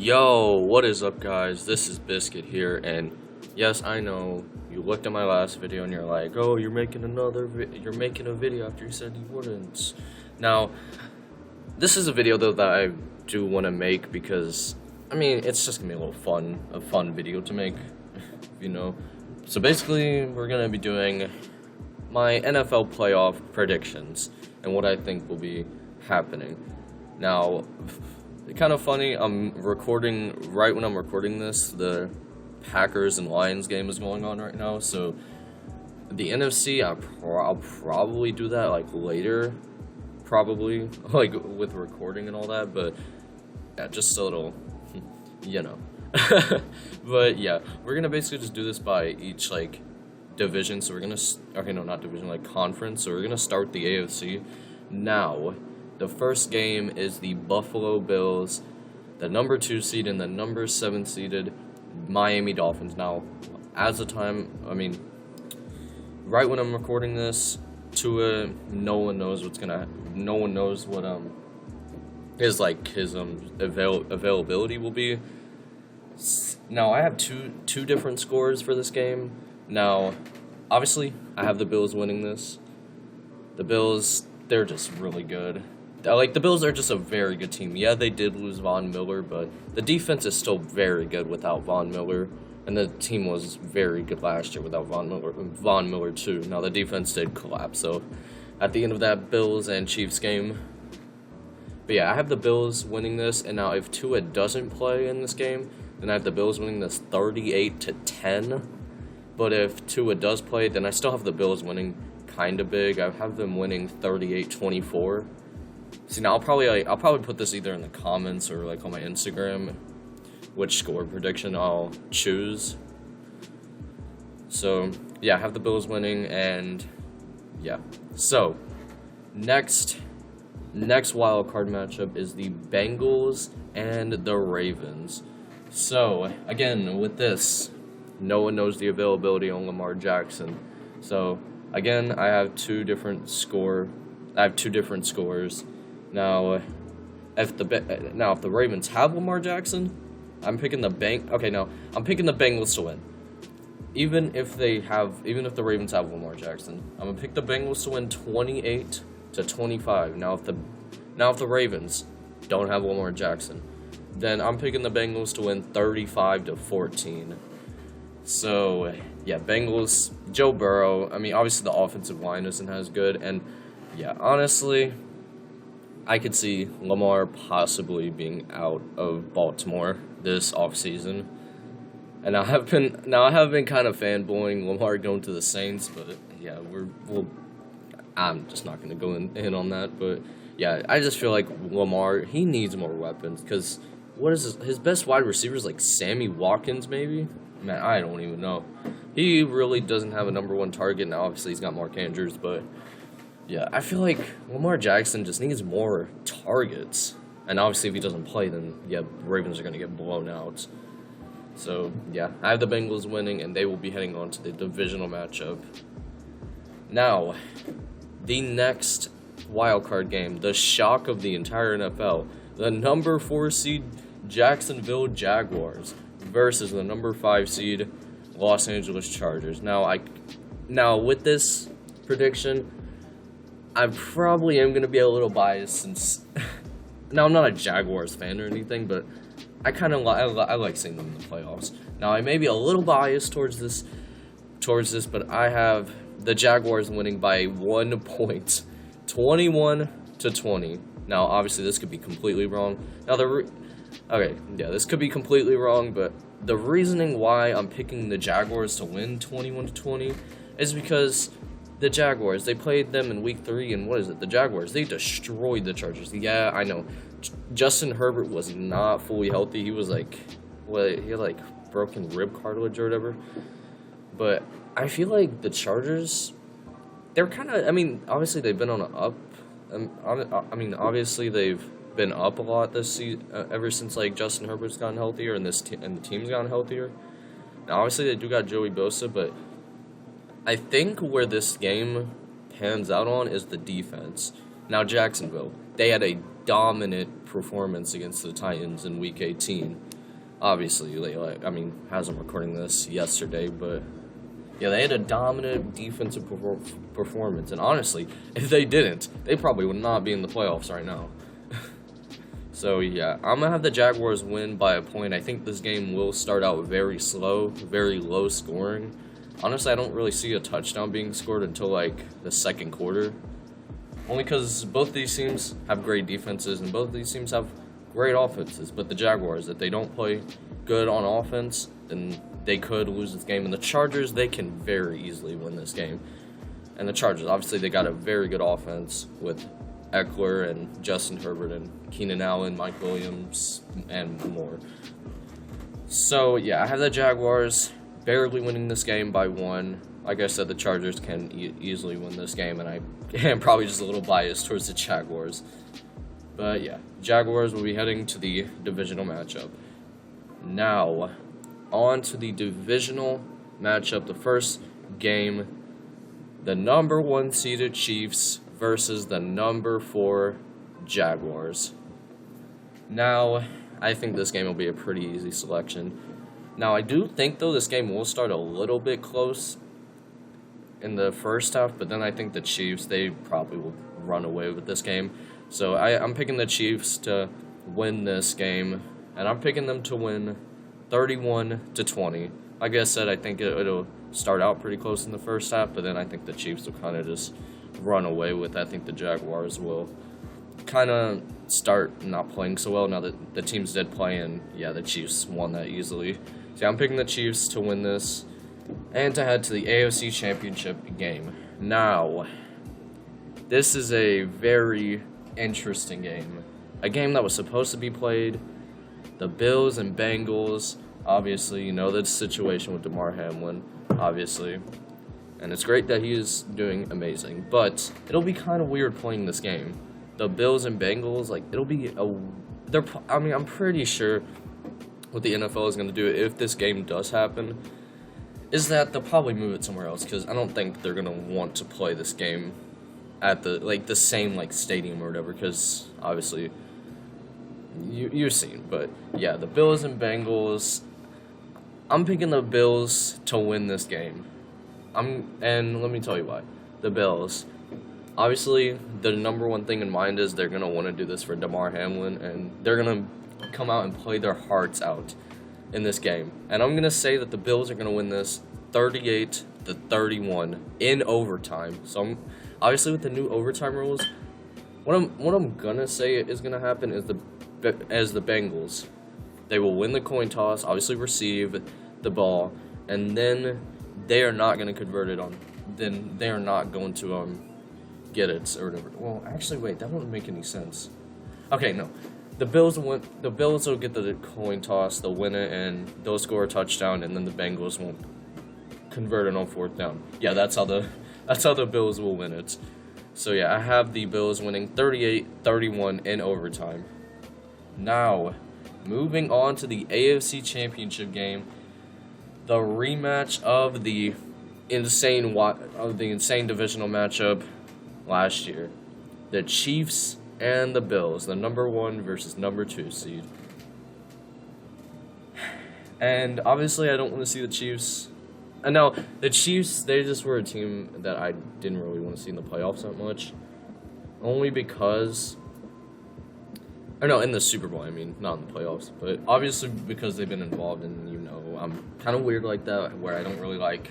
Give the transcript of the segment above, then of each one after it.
Yo, what is up, guys? This is Biscuit here, and yes, I know you looked at my last video and you're like, "Oh, you're making a video after you said you wouldn't." Now, this is a video though that I do want to make because I mean it's just gonna be a fun video to make, you know. So basically, we're gonna be doing my NFL playoff predictions and what I think will be happening. Now, kind of funny, I'm recording right when I'm recording this, the Packers and Lions game is going on right now, so the NFC, I'll probably do that, like, later, probably, like, with recording and all that, but, yeah, just a little, you know. But, yeah, we're gonna basically just do this by each, like, division, so we're gonna, okay, no, not division, like, conference, so we're gonna start the AFC. Now, the first game is the Buffalo Bills, the number 2 seed and the number 7 seeded Miami Dolphins. Now, as the time, I mean, right when I'm recording this, no one knows what his availability will be. Now, I have two different scores for this game. Now, obviously, I have the Bills winning this. The Bills, they're just really good. Like, the Bills are just a very good team. Yeah, they did lose Von Miller, but the defense is still very good without Von Miller. And the team was very good last year without Von Miller too. Now, the defense did collapse, so at the end of that Bills and Chiefs game. But yeah, I have the Bills winning this, and now if Tua doesn't play in this game, then I have the Bills winning this 38-10. But if Tua does play, then I still have the Bills winning kind of big. I have them winning 38-24. See, now I'll probably put this either in the comments or like on my Instagram, which score prediction I'll choose. So yeah, I have the Bills winning, and yeah. So next wild card matchup is the Bengals and the Ravens. So again, with this, no one knows the availability on Lamar Jackson. So again, I have two different scores. Now, if the Ravens have Lamar Jackson, I'm picking the Bengals to win. Even if the Ravens have Lamar Jackson, I'm gonna pick the Bengals to win 28-25. Now, if the Ravens don't have Lamar Jackson, then I'm picking the Bengals to win 35-14. So yeah, Bengals, Joe Burrow. I mean, obviously the offensive line isn't as good, and yeah, honestly, I could see Lamar possibly being out of Baltimore this offseason. And I have been kind of fanboying Lamar going to the Saints, but yeah, I'm just not going to go in on that. But yeah, I just feel like Lamar, he needs more weapons, because what is his best wide receiver is like Sammy Watkins, maybe? Man, I don't even know. He really doesn't have a number one target. Now, obviously, he's got Mark Andrews, but yeah, I feel like Lamar Jackson just needs more targets. And obviously, if he doesn't play, then, yeah, Ravens are going to get blown out. So, yeah, I have the Bengals winning, and they will be heading on to the divisional matchup. Now, the next wildcard game, the shock of the entire NFL, the number 4 seed Jacksonville Jaguars versus the number 5 seed Los Angeles Chargers. Now, with this prediction, I probably am going to be a little biased since, now I'm not a Jaguars fan or anything, but I like seeing them in the playoffs. Now, I may be a little biased towards this, but I have the Jaguars winning by 1 point, 21-20. Now, obviously, this could be completely wrong. Now, this could be completely wrong, but the reasoning why I'm picking the Jaguars to win 21-20 is because the Jaguars, they played them in week 3, and the Jaguars, they destroyed the Chargers. Yeah, I know. Justin Herbert was not fully healthy. He was he had like broken rib cartilage or whatever. But I feel like the Chargers, they're kind of, I mean, obviously they've been on an up. Obviously they've been up a lot this season, ever since like Justin Herbert's gotten healthier and the team's gotten healthier. Now, obviously they do got Joey Bosa, but I think where this game pans out on is the defense. Now, Jacksonville, they had a dominant performance against the Titans in Week 18. Obviously, as I'm recording this yesterday, but yeah, they had a dominant defensive performance, and honestly, if they didn't, they probably would not be in the playoffs right now. So yeah, I'm gonna have the Jaguars win by a point. I think this game will start out very slow, very low scoring. Honestly, I don't really see a touchdown being scored until like the second quarter. Only because both these teams have great defenses and both these teams have great offenses. But the Jaguars, if they don't play good on offense, then they could lose this game. And the Chargers, they can very easily win this game. And the Chargers, obviously, they got a very good offense with Eckler and Justin Herbert and Keenan Allen, Mike Williams, and more. So, yeah, I have the Jaguars barely winning this game by 1. Like I said, the Chargers can easily win this game, and I am probably just a little biased towards the Jaguars. But, yeah, Jaguars will be heading to the divisional matchup. Now, on to the divisional matchup. The first game, the number 1 seeded Chiefs versus the number 4 Jaguars. Now, I think this game will be a pretty easy selection. Now, I do think, though, this game will start a little bit close in the first half, but then I think the Chiefs, they probably will run away with this game. So I'm picking the Chiefs to win this game, and I'm picking them to win 31-20. Like I said, I think it'll start out pretty close in the first half, but then I think the Chiefs will kind of just run away with it. I think the Jaguars will kind of start not playing so well now that the teams did play, and yeah, the Chiefs won that easily. So I'm picking the Chiefs to win this and to head to the AFC Championship game. Now, this is a very interesting game. A game that was supposed to be played. The Bills and Bengals, obviously, you know the situation with Damar Hamlin, obviously. And it's great that he is doing amazing. But it'll be kind of weird playing this game. The Bills and Bengals, I'm pretty sure what the NFL is going to do if this game does happen is that they'll probably move it somewhere else, because I don't think they're going to want to play this game at the same stadium or whatever, because obviously you've seen. But yeah, the Bills and Bengals, I'm picking the Bills to win this game. And let me tell you why. The Bills, obviously, the number one thing in mind is they're going to want to do this for Damar Hamlin, and they're going to come out and play their hearts out in this game. And I'm going to say that the Bills are going to win this 38-31 in overtime. So obviously with the new overtime rules, what I'm going to say is going to happen is the Bengals, they will win the coin toss, obviously receive the ball, and then they are not going to convert it on. Then they are not going to get it or whatever. Well, actually, wait, that wouldn't make any sense. Okay, no. The Bills will get the coin toss, they'll win it, and they'll score a touchdown, and then the Bengals won't convert it on 4th down. Yeah, that's how the Bills will win it. So yeah, I have the Bills winning 38-31 in overtime. Now, moving on to the AFC Championship game, the rematch of the insane divisional matchup last year. The Chiefs and the Bills, the number 1 versus number 2 seed. And obviously I don't want to see the Chiefs. And now, the Chiefs, they just were a team that I didn't really want to see in the playoffs that much. Only because... Or no, in the Super Bowl, I mean, not in the playoffs. But obviously because they've been involved in, I'm kind of weird like that, where I don't really like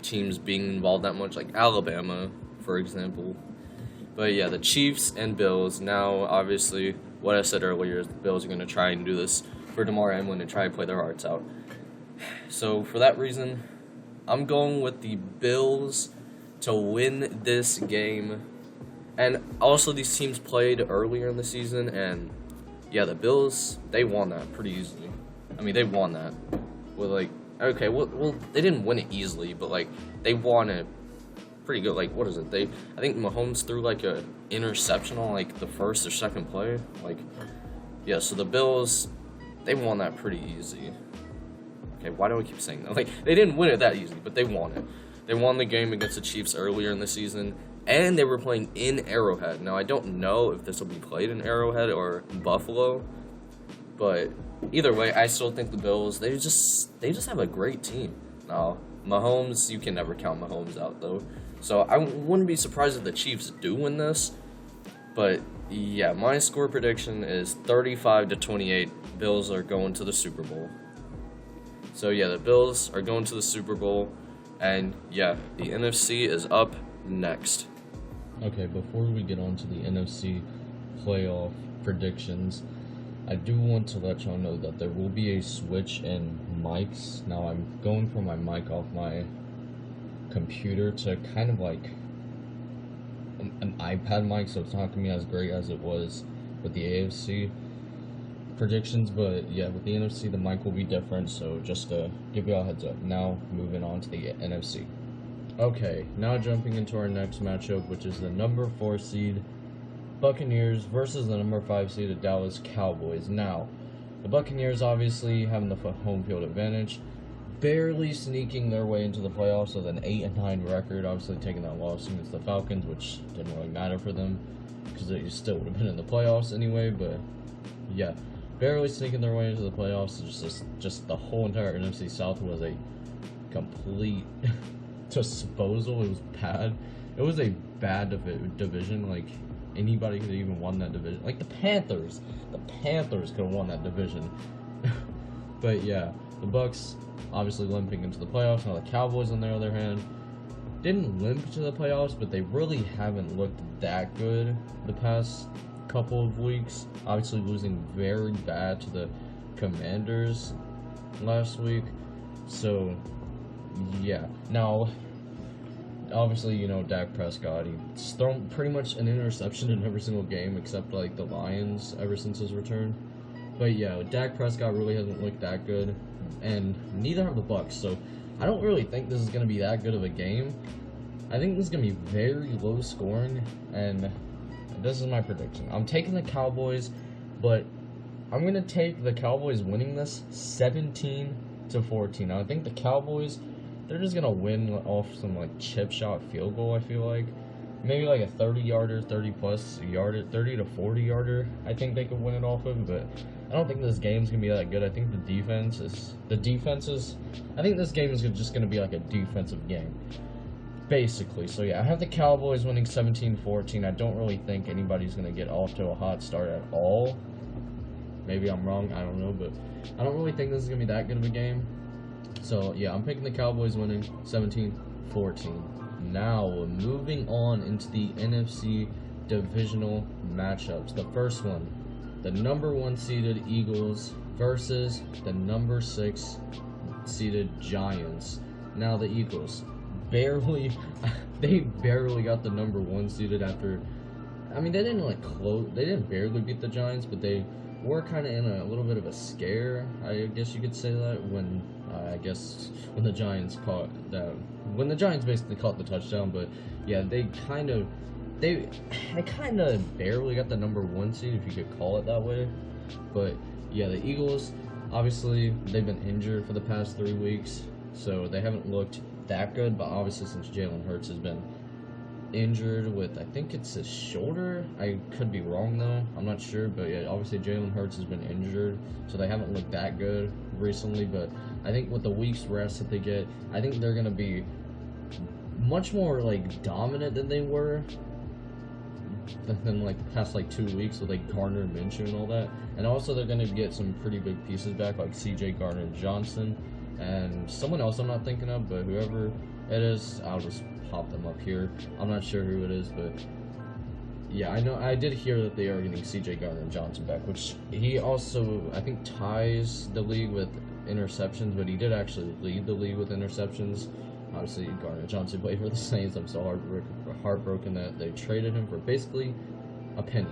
teams being involved that much, like Alabama, for example. But yeah, the Chiefs and Bills. Now, obviously, what I said earlier is the Bills are going to try and do this for Damar Hamlin and try to play their hearts out. So for that reason, I'm going with the Bills to win this game. And also, these teams played earlier in the season, and yeah, the Bills, they won that pretty easily. I mean, they won that with okay, well, they didn't win it easily, but they won it pretty good. What is it? I think Mahomes threw a interception on the first or second play. Yeah, so the Bills, they won that pretty easy. Okay, why do I keep saying that? They didn't win it that easy, but they won it. They won the game against the Chiefs earlier in the season, and they were playing in Arrowhead. Now, I don't know if this will be played in Arrowhead or Buffalo, but either way, I still think the Bills, they just have a great team. Now, Mahomes, you can never count Mahomes out, though. So I wouldn't be surprised if the Chiefs do win this. But yeah, my score prediction is 35-28. Bills are going to the Super Bowl. So yeah, the Bills are going to the Super Bowl. And yeah, the NFC is up next. Okay, before we get on to the NFC playoff predictions, I do want to let y'all know that there will be a switch in mics. Now, I'm going from my mic off my computer to kind of like an iPad mic, so it's not going to be as great as it was with the AFC predictions, but yeah, with the NFC, the mic will be different, so just to give y'all a heads up. Now, moving on to the NFC. Okay, now jumping into our next matchup, which is the number 4 seed Buccaneers versus the number 5 seeded Dallas Cowboys. Now, the Buccaneers obviously having the home field advantage, barely sneaking their way into the playoffs with an 8-9 record, obviously taking that loss against the Falcons, which didn't really matter for them because they still would have been in the playoffs anyway, but yeah, barely sneaking their way into the playoffs. Just the whole entire NFC South was a complete disposal. It was bad. It was a bad division. Like, anybody could have even won that division. Like, the Panthers could have won that division. But yeah, the Bucs obviously limping into the playoffs. Now the Cowboys, on the other hand, didn't limp to the playoffs, but they really haven't looked that good the past couple of weeks. Obviously losing very bad to the Commanders last week. So yeah, now obviously, you know, Dak Prescott, he's thrown pretty much an interception in every single game except like the Lions ever since his return. But yeah, Dak Prescott really hasn't looked that good, and neither have the Bucs. So I don't really think this is going to be that good of a game. I think this is going to be very low scoring, and this is my prediction. I'm taking the Cowboys, but I'm going to take the Cowboys winning this 17-14. Now, I think the Cowboys, they're just going to win off some like chip shot field goal, I feel like. Maybe like a 30-yarder, 30-plus yarder, 30 to 40-yarder. I think they could win it off of, but I don't think this game's going to be that good. I think I think this game is just going to be like a defensive game, basically. So yeah, I have the Cowboys winning 17-14. I don't really think anybody's going to get off to a hot start at all. Maybe I'm wrong, I don't know, but I don't really think this is going to be that good of a game. So yeah, I'm picking the Cowboys winning 17-14. Now, moving on into the NFC divisional matchups. The first one, the number 1 seeded Eagles versus the number 6 seeded Giants. Now, the Eagles barely got the number 1 seeded after, I mean, they didn't barely beat the Giants, but they were kind of in a little bit of a scare, I guess you could say that, when the Giants basically caught the touchdown. But yeah, they kind of barely got the number 1 seed, if you could call it that way. But yeah, the Eagles, obviously they've been injured for the past 3 weeks, so they haven't looked that good. But obviously, since Jalen Hurts has been injured with, I think it's his shoulder, I could be wrong though, I'm not sure, but yeah, obviously Jalen Hurts has been injured, so they haven't looked that good recently. But I think with the week's rest that they get, I think they're going to be much more like dominant than they were than like the past like 2 weeks with like Gardner Minshew and all that. And also they're going to get some pretty big pieces back, like CJ Gardner-Johnson and someone else I'm not thinking of, but whoever it is, I'll just pop them up here. I'm not sure who it is, but yeah, I know I did hear that they are getting CJ Gardner-Johnson back, which he also, I think, ties the league with interceptions, but he did actually lead the league with interceptions. Obviously, Gardner-Johnson played for the Saints. I'm so heartbroken that they traded him for basically a penny.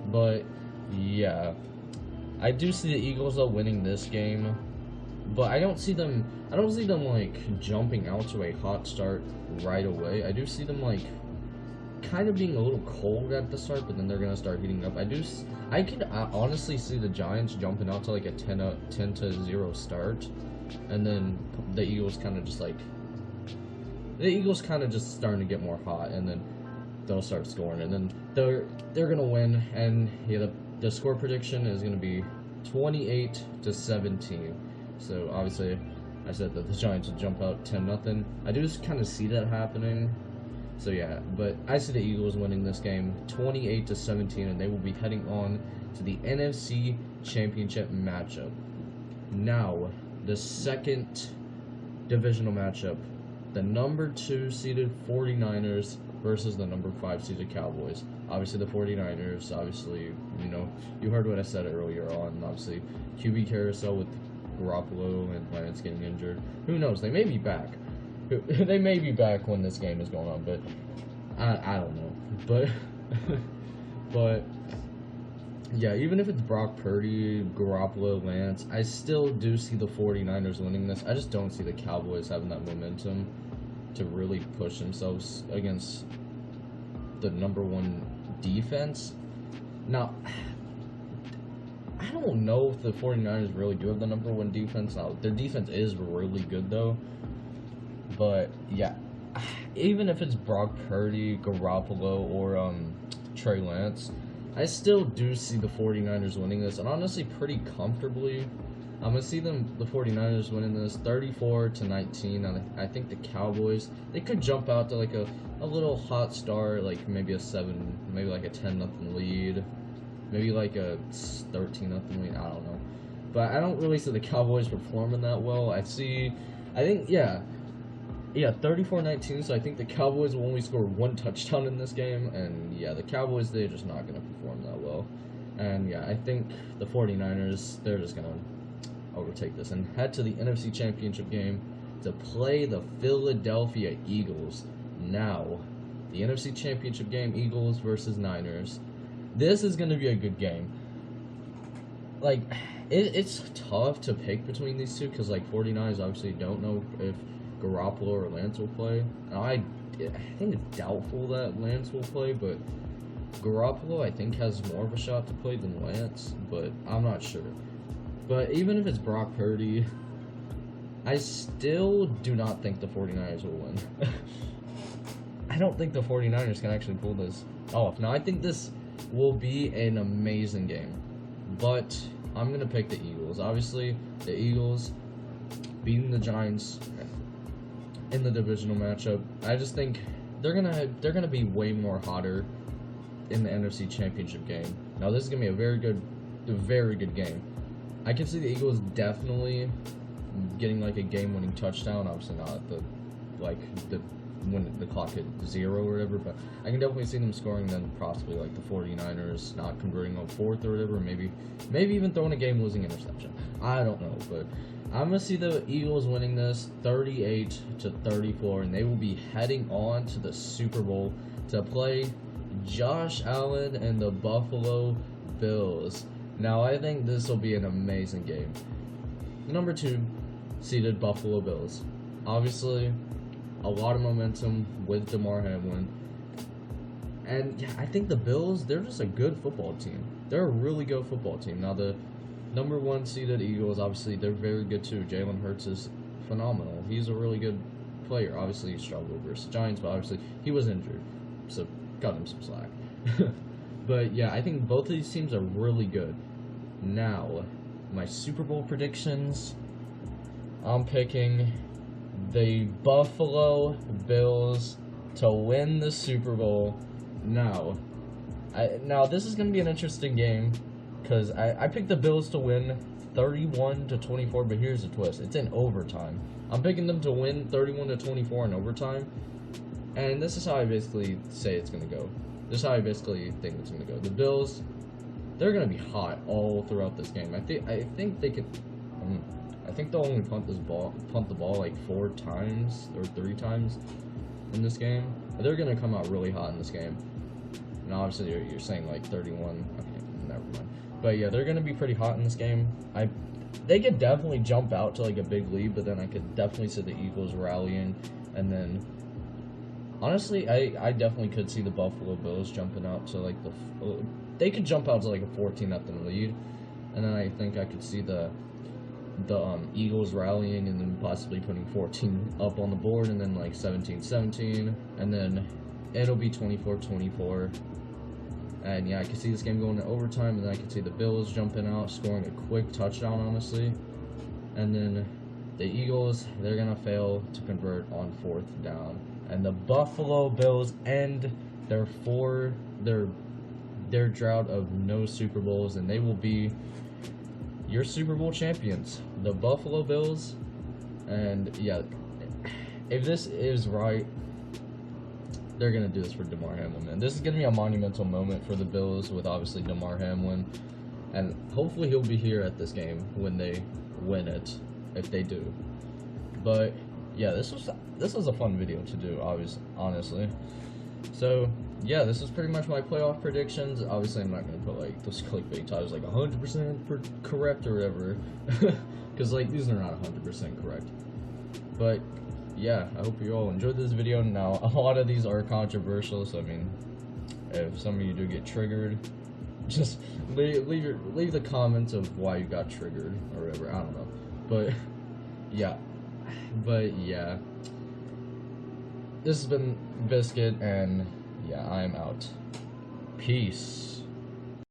But yeah, I do see the Eagles though winning this game, but I don't see them like jumping out to a hot start right away. I do see them like kind of being a little cold at the start, but then they're gonna start heating up. I could honestly see the Giants jumping out to like a 10-0 start, and then the Eagles kind of just like the Eagles kind of just starting to get more hot, and then they'll start scoring, and then they're gonna win. And yeah, the score prediction is gonna be 28-17. So obviously, I said that the Giants would jump out 10-0. I do just kind of see that happening. So yeah, but I see the Eagles winning this game 28-17, and they will be heading on to the NFC Championship matchup. Now, the second divisional matchup, the number 2 seeded 49ers versus the number 5 seeded Cowboys. Obviously, the 49ers, obviously, you heard what I said earlier on. Obviously, QB carousel with Garoppolo and Lance getting injured. Who knows? They may be back. They may be back when this game is going on, but I don't know. But yeah, even if it's Brock Purdy, Garoppolo, Lance, I still do see the 49ers winning this. I just don't see the Cowboys having that momentum to really push themselves against the number 1 defense. Now, I don't know if the 49ers really do have the number 1 defense. Now, their defense is really good, though. But, yeah, even if it's Brock Purdy, Garoppolo, or Trey Lance, I still do see the 49ers winning this, and honestly pretty comfortably. I'm going to see the 49ers winning this 34-19. And I think the Cowboys, they could jump out to like a little hot start, like maybe a 10-0 lead. Maybe like a 13-0 lead, I don't know. But I don't really see the Cowboys performing that well. I think, 34-19, so I think the Cowboys will only score 1 touchdown in this game. And yeah, the Cowboys, they're just not going to perform that well. And yeah, I think the 49ers, they're just going to overtake this and head to the NFC Championship game to play the Philadelphia Eagles. Now, the NFC Championship game, Eagles versus Niners. This is going to be a good game. Like, it's tough to pick between these two because, like, 49ers obviously don't know if Garoppolo or Lance will play. I think it's doubtful that Lance will play, but Garoppolo, I think, has more of a shot to play than Lance, but I'm not sure. But even if it's Brock Purdy, I still do not think the 49ers will win. I don't think the 49ers can actually pull this off. Now, I think this will be an amazing game, but I'm going to pick the Eagles. Obviously, the Eagles beating the Giants in the divisional matchup. I just think they're gonna be way more hotter in the NFC Championship game. Now, this is going to be a very good game. I can see the Eagles definitely getting like a game-winning touchdown. Obviously not when the clock hit 0 or whatever, but I can definitely see them scoring, then possibly like the 49ers not converting on 4th or whatever, maybe even throwing a game-losing interception. I don't know, but I'm going to see the Eagles winning this 38-34, and they will be heading on to the Super Bowl to play Josh Allen and the Buffalo Bills. Now, I think this will be an amazing game. Number 2 seeded Buffalo Bills. Obviously, a lot of momentum with DeMar Hamlin. And yeah, I think the Bills, they're just a good football team. They're a really good football team. Now, the number 1 seeded Eagles, obviously, they're very good too. Jalen Hurts is phenomenal. He's a really good player. Obviously, he struggled versus Giants, but obviously, he was injured. So, cut him some slack. But yeah, I think both of these teams are really good. Now, my Super Bowl predictions, I'm picking the Buffalo Bills to win the Super Bowl. Now this is going to be an interesting game because I picked the Bills to win 31-24, but here's the twist. It's in overtime. I'm picking them to win 31-24 in overtime, and this is how I basically say it's going to go. This is how I basically think it's going to go. The Bills, they're going to be hot all throughout this game. I think they can. I think they'll only punt the ball like 4 times or 3 times in this game. But they're going to come out really hot in this game. And obviously, you're saying like 31. Okay, never mind. But yeah, they're going to be pretty hot in this game. They could definitely jump out to like a big lead, but then I could definitely see the Eagles rallying, and then honestly, I definitely could see the Buffalo Bills jumping out to like they could jump out to like a 14-0 lead, and then I think I could see the the Eagles rallying and then possibly putting 14 up on the board, and then like 17-17, and then it'll be 24-24. And yeah, I can see this game going to overtime, and then I can see the Bills jumping out, scoring a quick touchdown, honestly. And then the Eagles, they're gonna fail to convert on 4th down, and the Buffalo Bills end their drought of no Super Bowls, and they will be your Super Bowl champions, the Buffalo Bills. And yeah, if this is right, they're gonna do this for Damar Hamlin, man. This is gonna be a monumental moment for the Bills with obviously Damar Hamlin, and hopefully he'll be here at this game when they win it, if they do. But yeah, this was a fun video to do, honestly. So yeah, this is pretty much my playoff predictions. Obviously, I'm not gonna put like those clickbait titles like 100% correct or whatever, because like these are not 100% correct. But yeah, I hope you all enjoyed this video. Now, a lot of these are controversial, so I mean, if some of you do get triggered, just leave the comments of why you got triggered or whatever. I don't know, but yeah, this has been Biscuit, and yeah, I am out. Peace.